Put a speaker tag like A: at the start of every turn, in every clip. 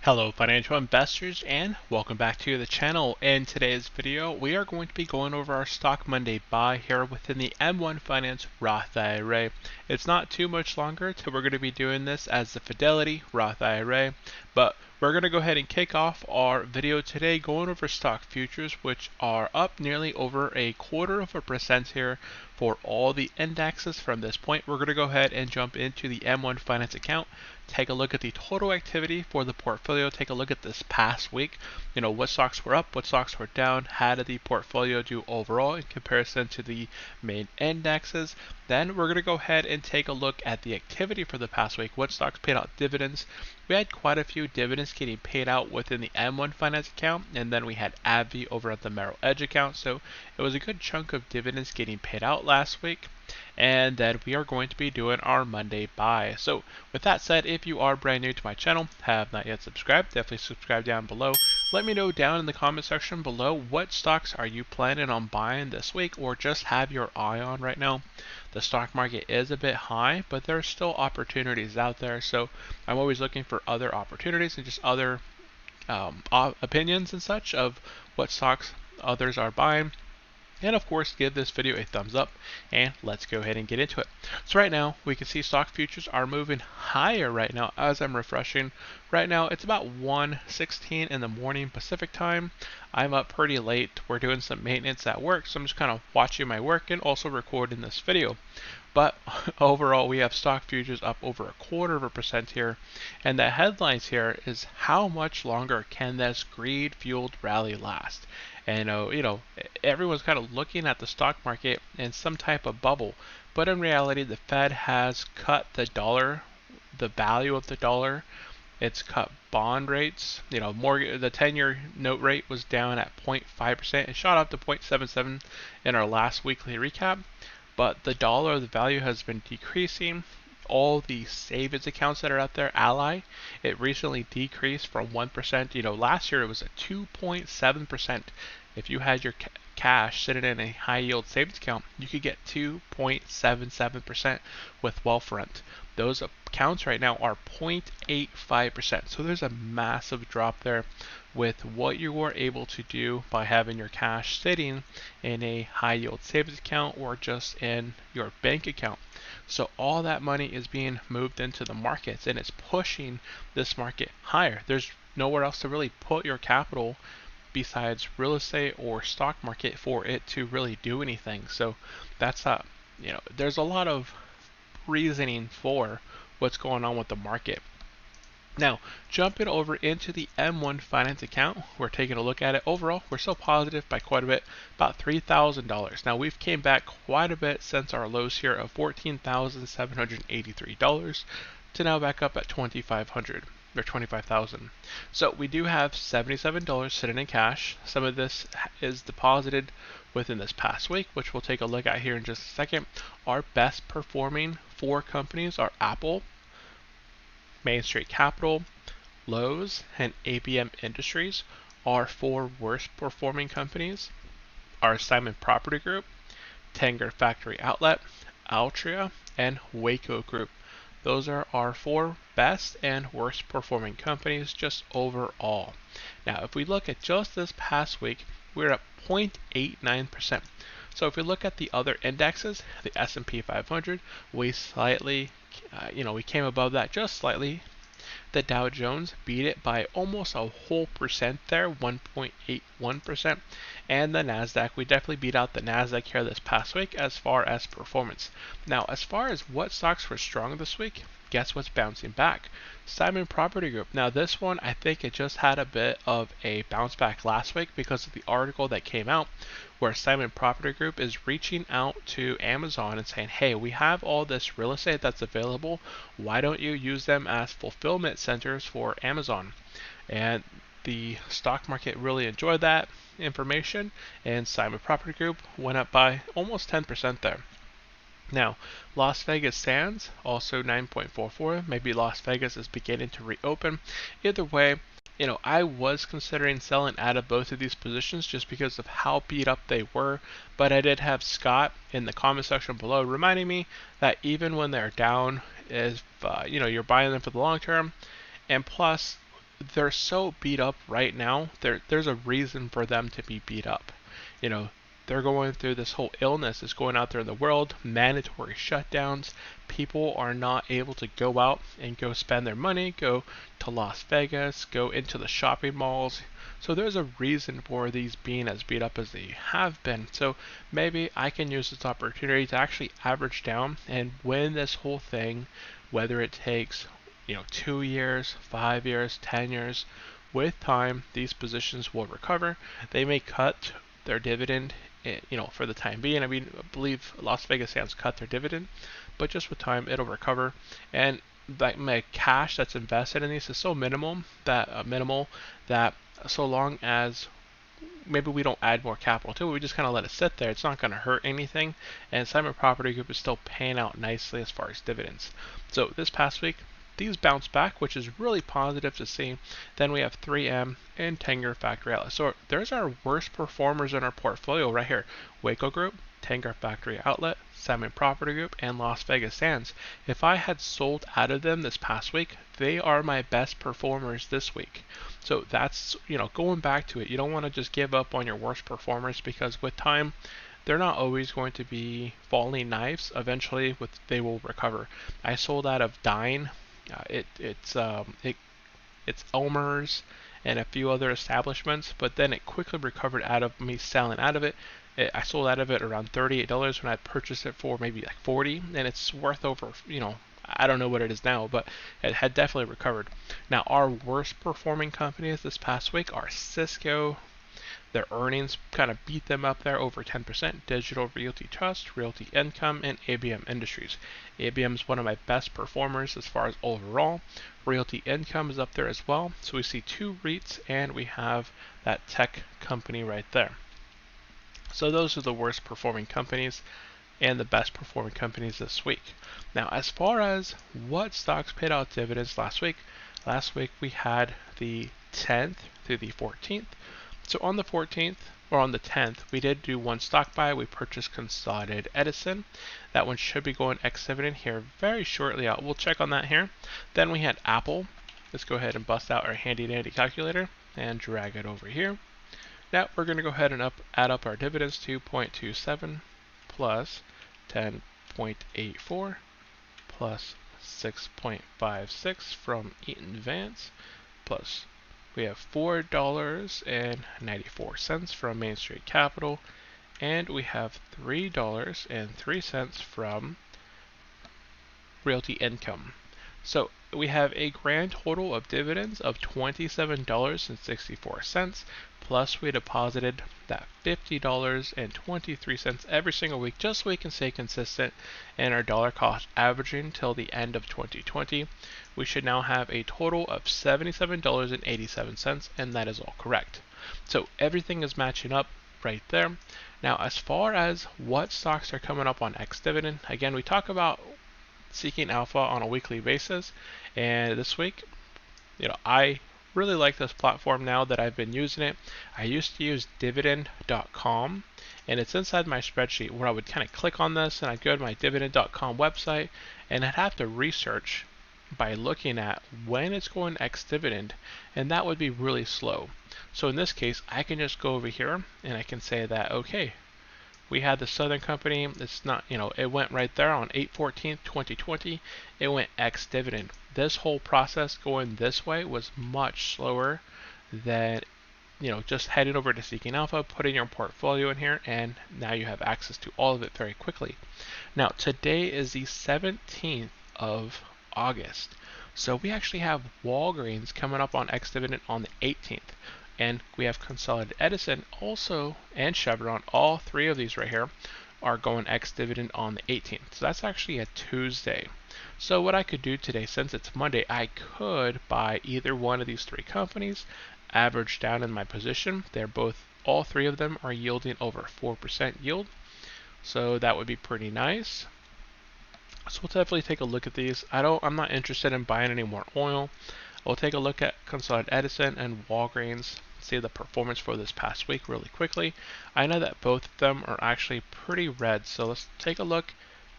A: Hello financial investors and welcome back to the channel. In today's video we are going to be going over our Stock Monday buy here within the M1 Finance Roth IRA. It's not too much longer till we're going to be doing this as the Fidelity Roth IRA, but we're going to go ahead and kick off our video today going over stock futures, which are up nearly over 0.25% here for all the indexes. From this point we're going to go ahead and jump into the M1 Finance account, take a look at the total activity for the portfolio, take a look at this past week, what stocks were up, what stocks were down, how did the portfolio do overall in comparison to the main indexes. Then we're going to go ahead and take a look at the activity for the past week, what stocks paid out dividends. We had quite a few dividends getting paid out within the M1 Finance account, and then we had AbbVie over at the Merrill Edge account, so it was a good chunk of dividends getting paid out last week. And then we are going to be doing our Monday buy. So with that said, if you are brand new to my channel, have not yet subscribed, definitely subscribe down below. Let me know down in the comment section below what stocks are you planning on buying this week or just have your eye on right now. The stock market is a bit high, but there are still opportunities out there, so I'm always looking for other opportunities and just other opinions and such of what stocks others are buying. And of course, give this video a thumbs up and let's go ahead and get into it. So right now we can see stock futures are moving higher right now as I'm refreshing. Right now it's about 1:16 in the morning Pacific time. I'm up pretty late. We're doing some maintenance at work, so I'm just kind of watching my work and also recording this video. But overall, we have stock futures up over 0.25% here. And the headlines here is how much longer can this greed-fueled rally last? And everyone's kind of looking at the stock market in some type of bubble. But in reality, the Fed has cut the dollar, the value of the dollar. It's cut bond rates. The 10-year note rate was down at 0.5%. It shot up to 0.77 in our last weekly recap. But the dollar, the value has been decreasing. All the savings accounts that are out there, Ally, it recently decreased from 1%. Last year it was at 2.7%. If you had your cash sitting in a high yield savings account, you could get 2.77% with Wealthfront. Those accounts right now are 0.85%. So there's a massive drop there with what you were able to do by having your cash sitting in a high yield savings account or just in your bank account. So all that money is being moved into the markets and it's pushing this market higher. There's nowhere else to really put your capital besides real estate or stock market for it to really do anything. So that's there's a lot of reasoning for what's going on with the market. Now, jumping over into the M1 Finance account, we're taking a look at it. Overall, we're still positive by quite a bit, about $3,000. Now, we've came back quite a bit since our lows here of $14,783 to now back up at $2,500 or $25,000. So we do have $77 sitting in cash. Some of this is deposited within this past week, which we'll take a look at here in just a second. Our best performing 4 companies are Apple, Main Street Capital, Lowe's, and ABM Industries. Our 4 worst performing companies are Simon Property Group, Tanger Factory Outlet, Altria, and Waco Group. Those are our 4 best and worst performing companies just overall. Now, if we look at just this past week, we're at 0.89%. So if we look at the other indexes, the S&P 500, we slightly, we came above that just slightly. The Dow Jones beat it by almost a whole percent there, 1.81%. And the NASDAQ, we definitely beat out the NASDAQ here this past week as far as performance. Now, as far as what stocks were strong this week, guess what's bouncing back? Simon Property Group. Now, this one, I think it just had a bit of a bounce back last week because of the article that came out where Simon Property Group is reaching out to Amazon and saying, hey, we have all this real estate that's available. Why don't you use them as fulfillment centers for Amazon? And the stock market really enjoyed that information, and Simon Property Group went up by almost 10% there. Now, Las Vegas Sands, also 9.44. Maybe Las Vegas is beginning to reopen. Either way, I was considering selling out of both of these positions just because of how beat up they were, but I did have Scott in the comment section below reminding me that even when they're down, if you're buying them for the long term, and plus they're so beat up right now. There's a reason for them to be beat up. You know, they're going through this whole illness that's going out there in the world, mandatory shutdowns. People are not able to go out and go spend their money, go to Las Vegas, go into the shopping malls. So there's a reason for these being as beat up as they have been. So maybe I can use this opportunity to actually average down and win this whole thing, whether it takes 2 years, 5 years, 10 years. With time, these positions will recover. They may cut their dividend, for the time being. I mean, I believe Las Vegas Sands cut their dividend, but just with time, it'll recover. And that my cash that's invested in these is so minimal that so long as maybe we don't add more capital to it, we just kind of let it sit there. It's not going to hurt anything, and Simon Property Group is still paying out nicely as far as dividends. So this past week, these bounced back, which is really positive to see. Then we have 3M and Tanger Factory Outlet. So there's our worst performers in our portfolio right here. Waco Group, Tanger Factory Outlet, Simon Property Group, and Las Vegas Sands. If I had sold out of them this past week, they are my best performers this week. So that's, going back to it, you don't want to just give up on your worst performers, because with time, they're not always going to be falling knives. Eventually, they will recover. I sold out of Dine. It's Elmer's and a few other establishments, but then it quickly recovered out of me selling out of it. I sold out of it around $38 when I purchased it for maybe like $40, and it's worth over, I don't know what it is now, but it had definitely recovered. Now, our worst performing companies this past week are Cisco. Their earnings kind of beat them up there over 10%. Digital Realty Trust, Realty Income, and ABM Industries. ABM is one of my best performers as far as overall. Realty Income is up there as well. So we see two REITs, and we have that tech company right there. So those are the worst performing companies and the best performing companies this week. Now, as far as what stocks paid out dividends last week we had the 10th through the 14th. So on the 14th, or on the 10th, we did do one stock buy. We purchased Consolidated Edison. That one should be going ex-dividend here very shortly out. We'll check on that here. Then we had Apple. Let's go ahead and bust out our handy dandy calculator and drag it over here. Now we're going to go ahead and add up our dividends to 0.27 plus 10.84 plus 6.56 from Eaton Vance plus we have $4.94 from Main Street Capital, and we have $3.03 from Realty Income. So we have a grand total of dividends of $27.64, plus we deposited that $50.23 every single week, just so we can stay consistent in our dollar cost averaging till the end of 2020. We should now have a total of $77.87, and that is all correct. So everything is matching up right there. Now, as far as what stocks are coming up on ex-dividend, again, we talk about seeking alpha on a weekly basis, and this week, I really like this platform now that I've been using it. I used to use dividend.com, and it's inside my spreadsheet where I would kind of click on this and I'd go to my dividend.com website, and I'd have to research by looking at when it's going ex-dividend, and that would be really slow. So in this case, I can just go over here and I can say that, okay, we had the Southern Company. It's not, it went right there on 8/14/2020. It went ex-dividend. This whole process going this way was much slower than, just heading over to Seeking Alpha, putting your portfolio in here, and now you have access to all of it very quickly. Now, today is the 17th of August. So we actually have Walgreens coming up on ex-dividend on the 18th. And we have Consolidated Edison also, and Chevron. All three of these right here are going ex-dividend on the 18th. So that's actually a Tuesday. So what I could do today, since it's Monday, I could buy either one of these three companies, average down in my position. All three of them are yielding over 4% yield. So that would be pretty nice. So we'll definitely take a look at these. I'm not interested in buying any more oil. We'll take a look at Consolidated Edison and Walgreens, see the performance for this past week really quickly. I know that both of them are actually pretty red, so let's take a look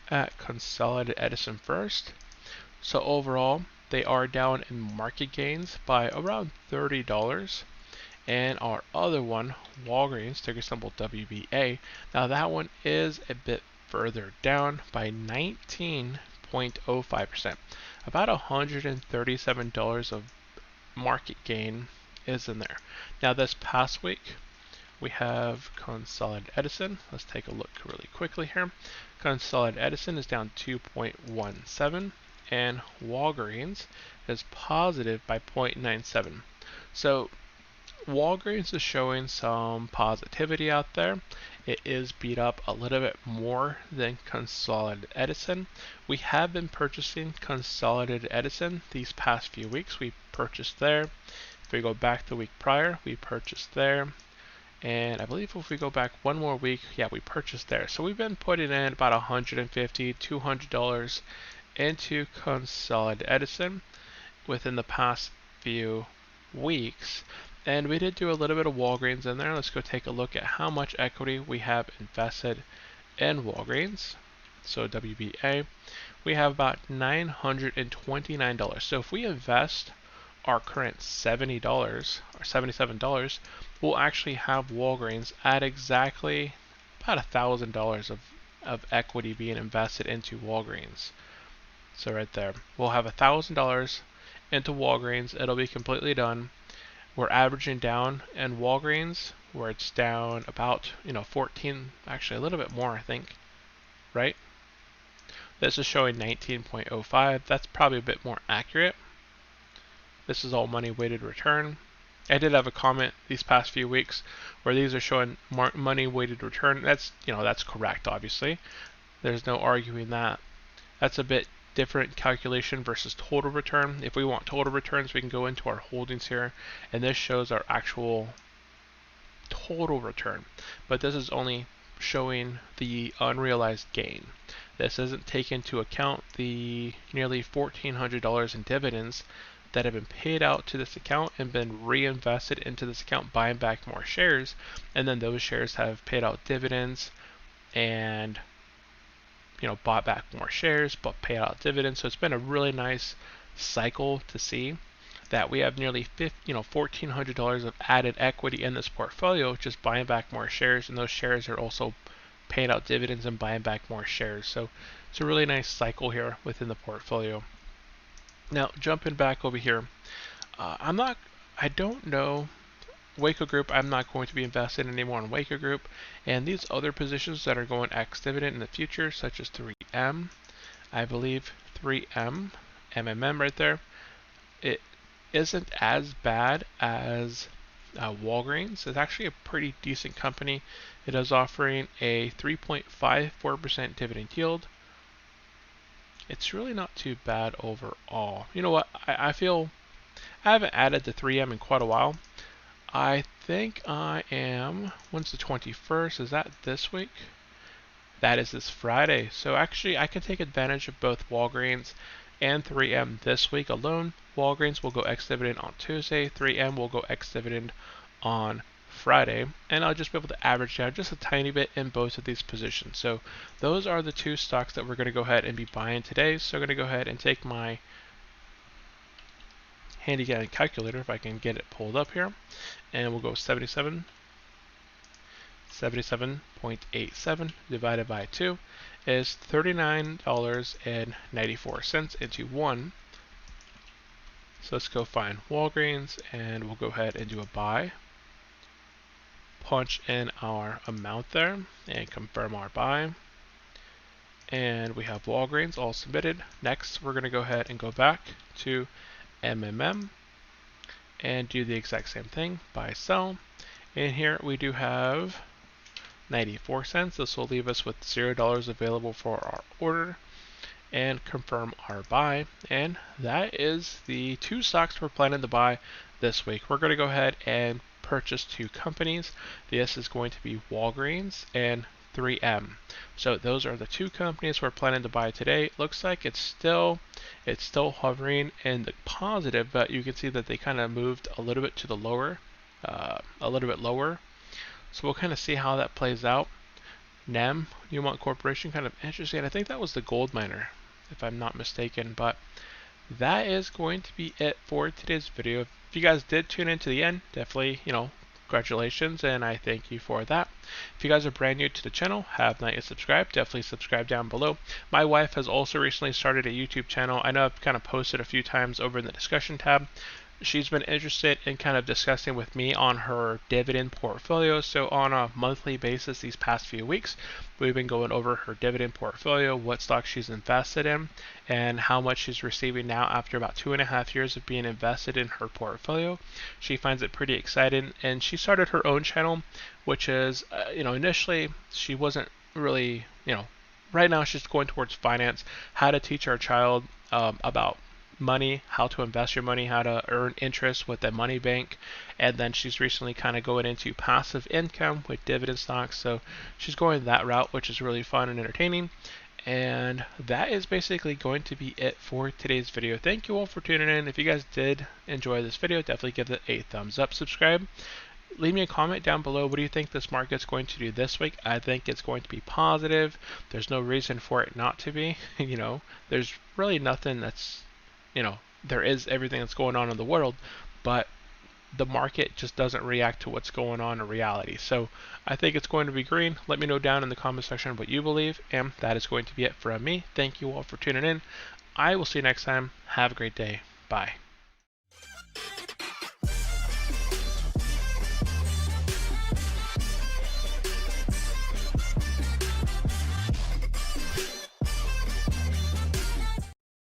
A: at Consolidated Edison first. So overall, they are down in market gains by around $30. And our other one, Walgreens, ticker symbol WBA, now that one is a bit further down by 19.05%. About $137 of market gain is in there. Now this past week, we have Consolidated Edison. Let's take a look really quickly here. Consolidated Edison is down 2.17, and Walgreens is positive by 0.97. So Walgreens is showing some positivity out there. It is beat up a little bit more than Consolidated Edison. We have been purchasing Consolidated Edison these past few weeks. We purchased there. If we go back the week prior, we purchased there. And I believe if we go back one more week, yeah, we purchased there. So we've been putting in about $150, $200 into Consolidated Edison within the past few weeks. And we did do a little bit of Walgreens in there. Let's go take a look at how much equity we have invested in Walgreens. So WBA, we have about $929. So if we invest our current $70 or $77, we'll actually have Walgreens at exactly about $1,000 of equity being invested into Walgreens. So right there, we'll have $1,000 into Walgreens. It'll be completely done. We're averaging down in Walgreens, where it's down about 14, actually a little bit more, I think, right? This is showing 19.05. That's probably a bit more accurate. This is all money weighted return. I did have a comment these past few weeks where these are showing money weighted return. That's that's correct, obviously. There's no arguing that. That's a bit different calculation versus total return. If we want total returns, we can go into our holdings here, and this shows our actual total return. But this is only showing the unrealized gain. This doesn't take into account the nearly $1,400 in dividends that have been paid out to this account and been reinvested into this account, buying back more shares, and then those shares have paid out dividends and bought back more shares, but paid out dividends. So it's been a really nice cycle to see that we have nearly $1,400 of added equity in this portfolio, just buying back more shares, and those shares are also paying out dividends and buying back more shares. So it's a really nice cycle here within the portfolio. Now jumping back over here, I don't know Waco Group. I'm not going to be invested anymore in Waco Group, and these other positions that are going ex-dividend in the future, such as 3M, I believe 3M, MMM right there, it isn't as bad as Walgreens. It's actually a pretty decent company. It is offering a 3.54% dividend yield. It's really not too bad overall. You know what? I feel I haven't added the 3M in quite a while. I think I am, when's the 21st? Is that this week? That is this Friday. So actually I can take advantage of both Walgreens and 3M this week alone. Walgreens will go ex-dividend on Tuesday. 3M will go ex-dividend on Friday, and I'll just be able to average down just a tiny bit in both of these positions. So those are the two stocks that we're going to go ahead and be buying today. So I'm going to go ahead and take my handy dandy calculator, if I can get it pulled up here, and we'll go 77.87 divided by 2 is $39.94 into 1. So let's go find Walgreens, and we'll go ahead and do a buy. Punch in our amount there and confirm our buy. And we have Walgreens all submitted. Next, we're going to go ahead and go back to MMM and do the exact same thing, buy, sell. And here we do have 94 cents. This will leave us with $0 available for our order, and confirm our buy. And that is the two stocks we're planning to buy this week. We're going to go ahead and purchase two companies. This is going to be Walgreens and 3M. So those are the two companies we're planning to buy today. Looks like it's still hovering in the positive, but you can see that they kind of moved a little bit to the lower, So we'll kind of see how that plays out. NEM, Newmont Corporation, kind of interesting. I think that was the gold miner, if I'm not mistaken, but that is going to be it for today's video. If you guys did tune in to the end, definitely, congratulations, and I thank you for that. If you guys are brand new to the channel, have not yet subscribed, definitely subscribe down below. My wife has also recently started a YouTube channel. I know I've kind of posted a few times over in the discussion tab. She's been interested in kind of discussing with me on her dividend portfolio. So on a monthly basis these past few weeks, we've been going over her dividend portfolio, what stocks she's invested in, and how much she's receiving now after about 2.5 years of being invested in her portfolio. She finds it pretty exciting, and she started her own channel, which is, initially she wasn't really, right now she's going towards finance, how to teach our child about money, how to invest your money, how to earn interest with a money bank, and then she's recently kind of going into passive income with dividend stocks. So she's going that route, which is really fun and entertaining. And that is basically going to be it for today's video. Thank you all for tuning in. If you guys did enjoy this video, definitely give it a thumbs up, subscribe. Leave me a comment down below. What do you think this market's going to do this week? I think it's going to be positive. There's no reason for it not to be. There's really nothing that's, there is everything that's going on in the world, but the market just doesn't react to what's going on in reality. So I think it's going to be green. Let me know down in the comment section what you believe, and that is going to be it from me. Thank you all for tuning in. I will see you next time. Have a great day. Bye.